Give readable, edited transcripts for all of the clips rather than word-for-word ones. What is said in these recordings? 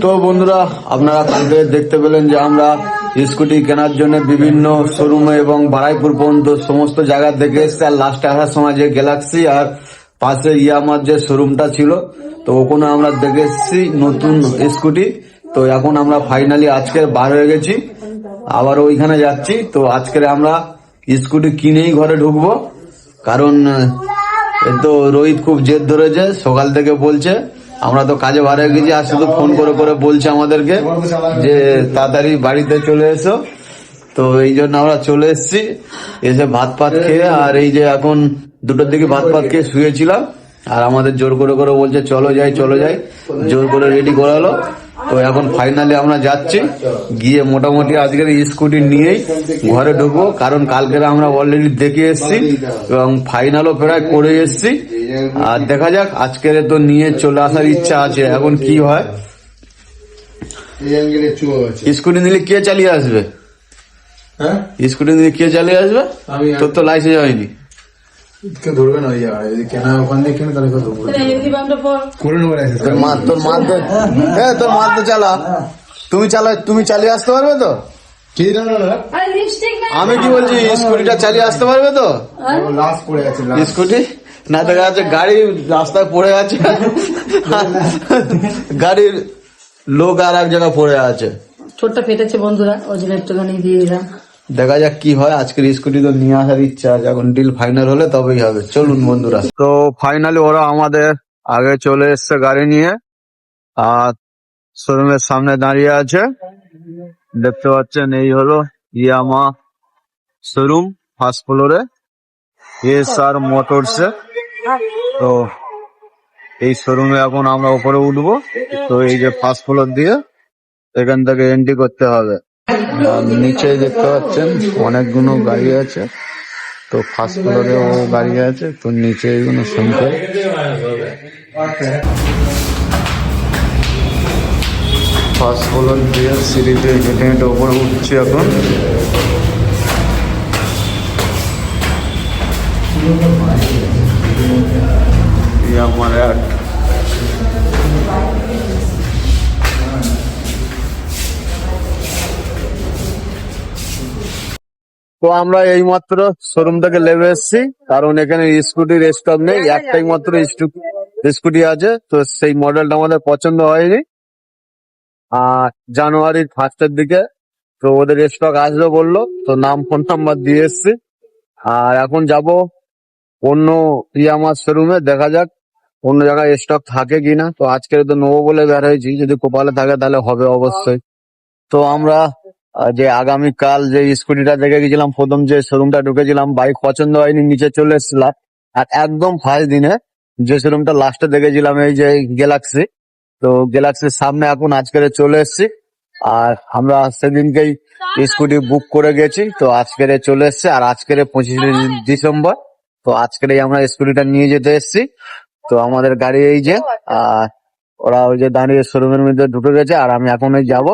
তো বন্ধুরা, আপনারা কালকে দেখতে পেলেন যে আমরা স্কুটি কেনার জন্য বিভিন্ন শোরুমে এবং বারাইপুর পর্যন্ত সমস্ত জায়গা থেকে এসছি। আর লাস্টে আসার সময় যে গ্যালাক্সি আর পাশে ইয়ামার যে শোরুমটা ছিল, তো ওখানে আমরা দেখে এসছি নতুন স্কুটি। তো এখন আমরা ফাইনালি আজকে বার হয়ে গেছি, আবার ওইখানে যাচ্ছি। তো আজকে আমরা স্কুটি কিনেই ঘরে ঢুকবো, কারণ তো রোহিত খুব জেদ ধরেছে, সকাল থেকে বলছে। আমরা তো কাজে বার হয়ে গেছি, আর শুধু ফোন করে করে বলছে আমাদেরকে যে তাড়াতাড়ি বাড়িতে চলে এসো। তো এই জন্য আমরা চলে এসেছি, এসে ভাত পাত খেয়ে, আর এই যে এখন 2টোর দিকে ভাত পাত খেয়ে শুয়েছিলাম। আর আমাদের জোর করে করে বলছে চলো যাই চলো যাই, জোর করে রেডি করালো। তো এখন ফাইনালি আমরা যাচ্ছি, গিয়ে মোটামুটি আজকের স্কুটি নিয়েই ঘরে ঢুকবো, কারণ কালকের আমরা অলরেডি দেখে এসেছি এবং ফাইনালও প্রায় করে এসেছি। আর দেখা যাক, আজকের তো নিয়ে চলে আসার ইচ্ছা আছে, এখন কি হয়। স্কুটি নিলে কে চালিয়ে আসবে? স্কুটি নিলে কে চালিয়ে আসবে? তোর তো লাইসেন্স হয়নি। ধরবে না তোর মারতে চালা, তুমি চালিয়ে আসতে পারবে তো? আমি কি বলছি, স্কুটিটা চালিয়ে আসতে পারবে তো? স্কুটি না, দেখা যাচ্ছে গাড়ি রাস্তায় পড়ে আছে, গাড়ির লোক আর এক জায়গায় পড়ে আছে। ছোটটা ফেটেছে বন্ধুরা, ওই জন্য একটুখানি দিয়ে দিলাম। দেখা যাক কি হয়। আজকের স্কুটি তো নিয়ে আসার ইচ্ছা আছে, এখন ডিল ফাইনাল হলে তবেই হবে। চলুন বন্ধুরা। তো ফাইনালি ওরা আমাদের আগে চলে এসছে গাড়ি নিয়ে, আর শোরুমের সামনে দাঁড়িয়ে আছে। দেখতে পাচ্ছেন, এই হলো ইয়ামা শোরুম, ফার্স্ট ফ্লোরে এসআর মোটরস। তো এই শোরুমে এখন আমরা উপরে উঠবো। তো এই যে ফার্স্ট ফ্লোর দিয়ে এখান থেকে এন্ট্রি করতে হবে। আর নিচে দেখতে পাচ্ছেন অনেকগুলো গাড়ি আছে। তো ফার্স্ট ফ্লোরেও গাড়ি আছে, তো নিচে এগুলো শুনতে। ফার্স্ট ফ্লোর দিয়ে সিঁড়িতে হেঁটে হেঁটে ওপরে উঠছি এখন। আমার এক তো আমরা এইমাত্র শোরুম থেকে নেমে এসেছি, কারণ এখানে স্কুটির স্টক নেই, একটাই মাত্র স্কুটি আছে। তো সেই মডেলটা আমাদের পছন্দ হয়নি। আর জানুয়ারির 1 দিকে তো ওদের স্টক আসবে বললো, তো নাম ফোন নাম্বার দিয়ে এসছি। আর এখন যাব অন্য ইয়ামার শোরুমে, দেখা যাক অন্য জায়গায় স্টক থাকে কিনা। তো আজকে তো নেবো বলে বের হয়েছি, যদি কপালে থাকে তাহলে হবে অবশ্যই। তো আমরা যে আগামীকাল যে স্কুটিটা দেখে গেছিলাম, প্রথম যে শোরুমটা ঢুকেছিলাম, বাইক পছন্দ হয়নি, নিচে চলে এসেছিলাম। আর একদম ফার্স্ট দিনে যে শোরুমটা লাস্টে দেখেছিলাম, এই যে গ্যালাক্সি, তো গ্যালাক্সির সামনে এখন আজকের চলে এসেছি। আর আমরা সেদিনকেই স্কুটি বুক করে গেছি, তো আজকের চলে এসছে। আর আজকের 25 ডিসেম্বর, তো আজকের আমরা স্কুটিটা নিয়ে যেতে এসেছি। তো আমাদের গাড়ি এই যে, আর ওরা ওই যে দাঁড়িয়ে শোরুমের মধ্যে ঢুকে গেছে, আর আমি এখন যাবো।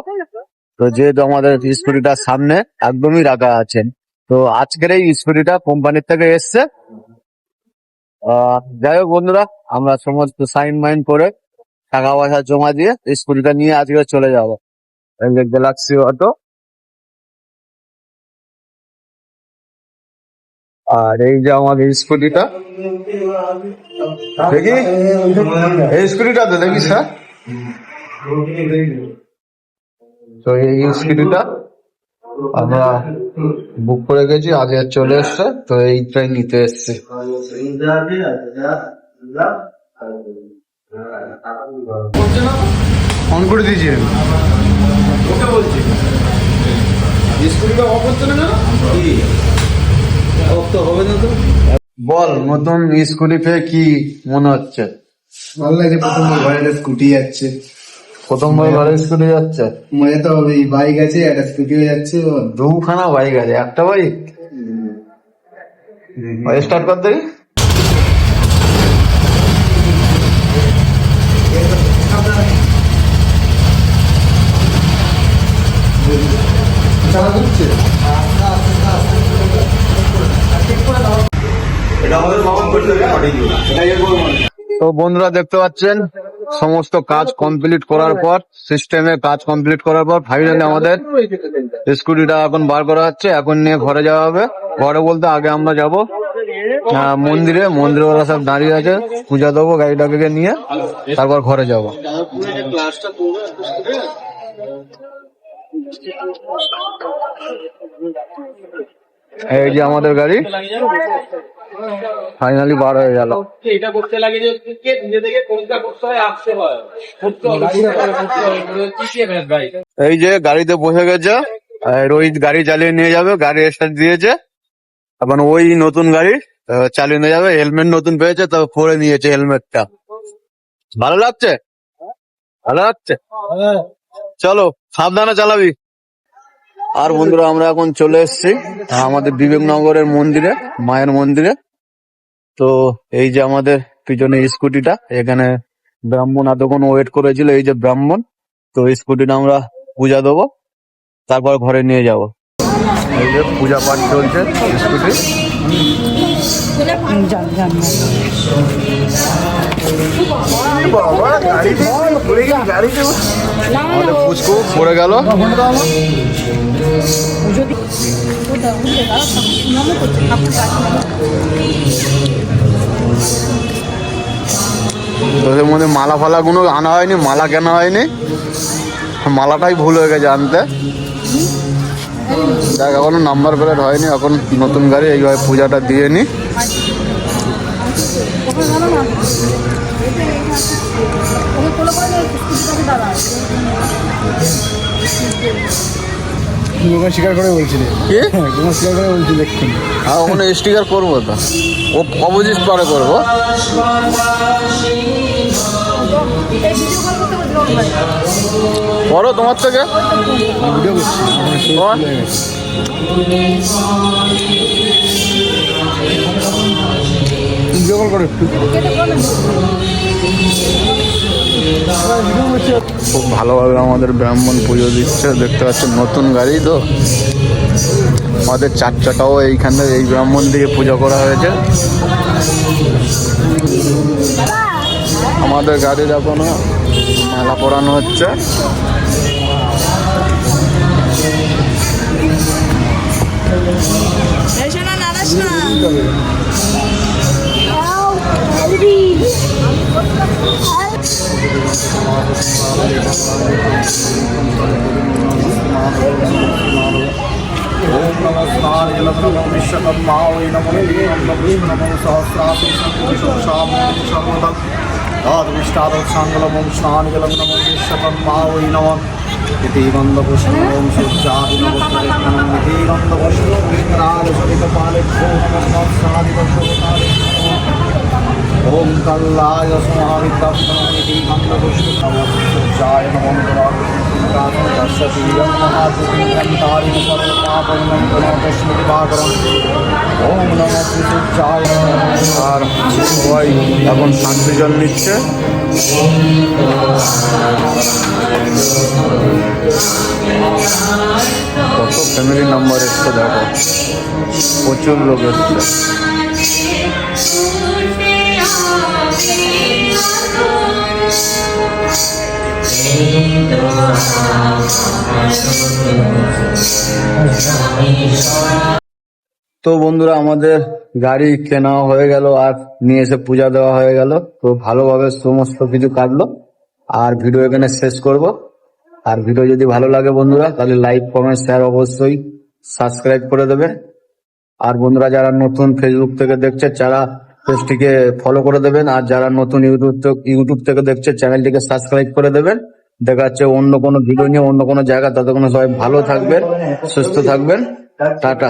তো যেহেতু আমাদের স্কুটিটার সামনে একদমই রাখা আছে, তো আজকের এই স্কুটিটা কোম্পানির থেকে এসছে। যাই হোক বন্ধুরা, আমরা সমস্ত সাইন মাইন করে টাকা পয়সা জমা দিয়ে স্কুটিটা নিয়ে আজকে চলে যাবো গ্যালাক্সি অটো। আর এই যে আমাদের স্কুটিটা, দেখি এই স্কুটিটা তো দেখি স্যার। তো এই স্কুটিটা আমরা বুক করে গেছি, আজকে চলে এসছে। তো এইটাই নিতে এসছি। ফোন করে দিয়েছি বলছি স্কুটিটা অফ হচ্ছে না, হবে না তো। বল, নতুন স্কুটি পেয়ে কি মনে হচ্ছে? ভালো লাগছে, প্রথমবার ঘরে একটা স্কুটি যাচ্ছে। প্রথমবার ঘরে স্কুটি যাচ্ছে, মজা তো হবে। বাইক আছে, একটা স্কুটিও যাচ্ছে। 2খানা বাইক আছে, একটা বাইক স্টার্ট করতে। তো বন্ধুরা দেখতে পাচ্ছেন সমস্ত কাজ কমপ্লিট করার পর, সিস্টেমে কাজ কমপ্লিট করার পর ফাইনালি আমাদের স্কুটিটা এখন বার করা হচ্ছে। এখন নিয়ে ঘরে যাওয়া হবে। ঘরে বলতে আগে আমরা যাব মন্দিরে। মন্দিরে ওরা সব দাঁড়িয়ে আছে, পূজা দেবো গাড়িটাকে নিয়ে, তারপর ঘরে যাব। এই যে আমাদের গাড়ি ফাইনালি বার হয়ে গেল। এটা করতে লাগে যে কে নিজে থেকে কোনটা করতে হয় আসতে হয় করতে হবে ভাই। এই যে গাড়িতে বসে গেছে, রোহিত গাড়ি চালিয়ে নিয়ে যাবে, গাড়ি স্টার্ট দিয়েছে। এখন ওই নতুন গাড়ি চালিয়ে নিয়ে যাবে। হেলমেট নতুন পেয়েছে, তো পরে নিয়েছে হেলমেটটা। ভালো লাগছে? ভালো লাগছে? চলো, সাবধানে চালাবি। আর বন্ধুরা, আমরা এখন চলে এসেছি আমাদের বিবেকনগরের মন্দিরে, মায়ের মন্দিরে। তো এই যে আমাদের পিছনে স্কুটিটা, এখানে ব্রাহ্মণ এতক্ষণ ওয়েট করেছিল। এই যে ব্রাহ্মণ, তো স্কুটিটা আমরা পূজা দেবো, তারপর ঘরে নিয়ে যাব। এই যে পূজা পাঠ চলছে স্কুটি। আমাদের পুষ্কু পড়ে গেল। তো এর মধ্যে মালা ফালা গুলো আনা হয়নি, মালা কেনা হয়নি, মালাটাই ভুল হয়ে গেছে আনতে। দেখ, এখনো নাম্বার প্লেট হয়নি। এখন নতুন গাড়ি, এইভাবে পূজাটা দিয়ে নি। স্বীকার করে বলছিলে, কি স্বীকার করে বলছিলে। হ্যাঁ, ওখানে স্টিকার করবো তো, ও অপোজিট পরে করবো। করো তোমার থেকে। ভিডিও করছি, তোমার? ভিডিও কল করো একটু। খুব ভালোভাবে আমাদের ব্রাহ্মণ পুজো দিচ্ছে, দেখতে পাচ্ছেন। নতুন গাড়ি তো, আমাদের চারটাটাও এইখানে এই ব্রাহ্মণ দিয়ে পুজো করা হয়েছে। আমাদের গাড়ির এখনো মালা পরানো হচ্ছে। ओम नमो स्नान जलम नमो विश्वकर्मा वै नमो नमो सहस्रासि शाम सर्वदं दादविष्टादं संगलमं स्नान जलम नमो विश्वकर्मा वै नमो इति गन्धपुष्पं सूर्यादि नमो प्रयत्नं इति गन्धपुष्पं विघ्नाय सवितपाले नमो सादिवशोताले ओम कल्लाय समाहितं इति गन्धपुष्पं सूर्याय नमो আর সবাই এখন শান্তি জল নিচ্ছে। কত ফ্যামিলি নাম্বার এসছে দেখো, প্রচুর লোক এসছে। তো বন্ধুরা, আমাদের গাড়ি কেনা হয়ে গেল আর নিয়ে এসে পূজা দেওয়া হয়ে গেল। তো ভালোভাবে সমস্ত কিছু কাটলো। আর ভিডিও এখানে শেষ করব। আর ভিডিও যদি ভালো লাগে বন্ধুরা, তাহলে লাইক, কমেন্ট, শেয়ার অবশ্যই সাবস্ক্রাইব করে দেবেন। আর বন্ধুরা, যারা নতুন ফেসবুক থেকে দেখছে তারা পেজটিকে ফলো করে দেবেন। আর যারা নতুন ইউটিউব থেকে দেখছে চ্যানেলটিকে সাবস্ক্রাইব করে দেবেন। দেখা যাচ্ছে অন্য কোনো ভিডিও নিয়ে অন্য কোনো জায়গা। ততক্ষণ সবাই ভালো থাকবেন, সুস্থ থাকবেন। টাটা।